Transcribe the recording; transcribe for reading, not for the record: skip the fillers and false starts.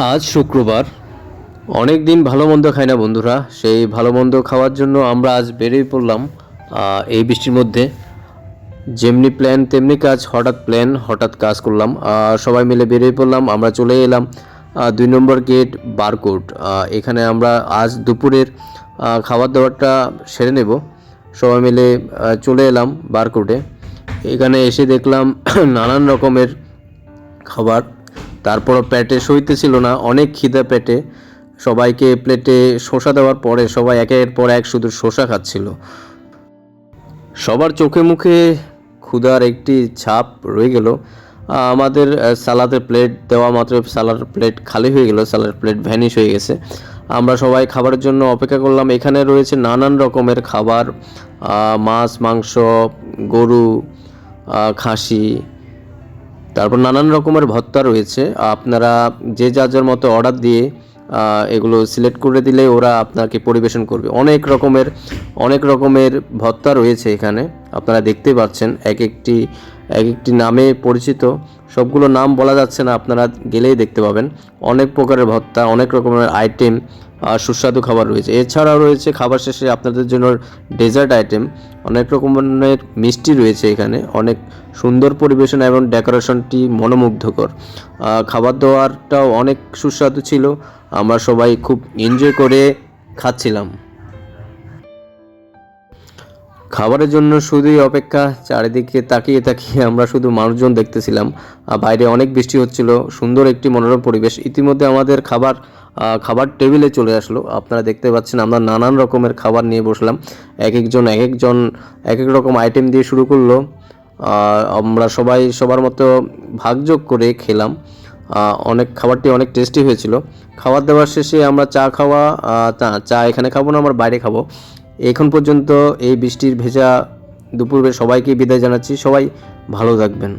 আজ শুক্রবার। অনেক দিন ভালো মন্দ খাই না বন্ধুরা, সেই ভালো মন্দ খাওয়ার জন্য আমরা আজ বেরিয়ে পড়লাম এই বৃষ্টির মধ্যে। যেমনি প্ল্যান তেমনি কাজ, হঠাৎ প্ল্যান হঠাৎ কাজ করলাম। সবাই মিলে বেরিয়ে পড়লাম, আমরা চলে এলাম 2 নম্বর গেট বারকোট। এখানে আমরা আজ দুপুরের খাবার দাবারটা সেরে নেব। সবাই মিলে চলে এলাম বারকোটে। এখানে এসে দেখলাম নানান রকমের খাবার। তারপরও পেটে সইতেছিল না, অনেক খিদা পেটে। সবাইকে প্লেটে শসা দেওয়ার পরে সবাই একের পর এক শুধু শসা খাচ্ছিল। সবার চোখে মুখে ক্ষুধার একটি ছাপ রয়ে গেল। আমাদের সালাদের প্লেট দেওয়া মাত্র সালাদের প্লেট খালি হয়ে গেল, সালাদের প্লেট ভ্যানিশ হয়ে গেছে। আমরা সবাই খাবারের জন্য অপেক্ষা করলাম। এখানে রয়েছে নানান রকমের খাবার, মাছ, মাংস, গরু, খাসি, তারপর নানান রকমের ভর্তা রয়েছে। আপনারা যে যার যার মতো অর্ডার দিয়ে এগুলো সিলেক্ট করে দিলে ওরা আপনাকে পরিবেশন করবে। অনেক রকমের ভর্তা রয়েছে এখানে, আপনারা দেখতেই পাচ্ছেন। এক একটি নামে পরিচিত, সবগুলো নাম বলা যাচ্ছে না, আপনারা গেলেই দেখতে পাবেন। অনেক প্রকারের ভর্তা, অনেক রকমের আইটেম, সুস্বাদু খাবার রয়েছে। এছাড়াও রয়েছে খাবার শেষে আপনাদের জন্য ডেজার্ট আইটেম, অনেক রকমের মিষ্টি রয়েছে এখানে। অনেক সুন্দর পরিবেশন এবং ডেকোরেশনটি মনোমুগ্ধকর। খাবার দাবারটাও অনেক সুস্বাদু ছিল, আমরা সবাই খুব এনজয় করে খাচ্ছিলাম। খাবারের জন্য শুধুই অপেক্ষা, চারিদিকে তাকিয়ে তাকিয়ে আমরা শুধু মানুষজন দেখতেছিলাম। বাইরে অনেক বৃষ্টি হচ্ছিল, সুন্দর একটি মনোরম পরিবেশ। ইতিমধ্যে আমাদের খাবার টেবিলে চলে আসলো। আপনারা দেখতে পাচ্ছেন আমরা নানান রকমের খাবার নিয়ে বসলাম। এক এক রকম আইটেম দিয়ে শুরু করলো। আমরা সবাই সবার মতো ভাগযোগ করে খেলাম। খাবারটি অনেক টেস্টি হয়েছিল। খাবার দাবার শেষে আমরা চা এখানে খাবো না, আমরা বাইরে খাবো। এখন পর্যন্ত এই বৃষ্টির ভেজা দুপুরে সবাইকে বিদায় জানাচ্ছি। সবাই ভালো থাকবেন।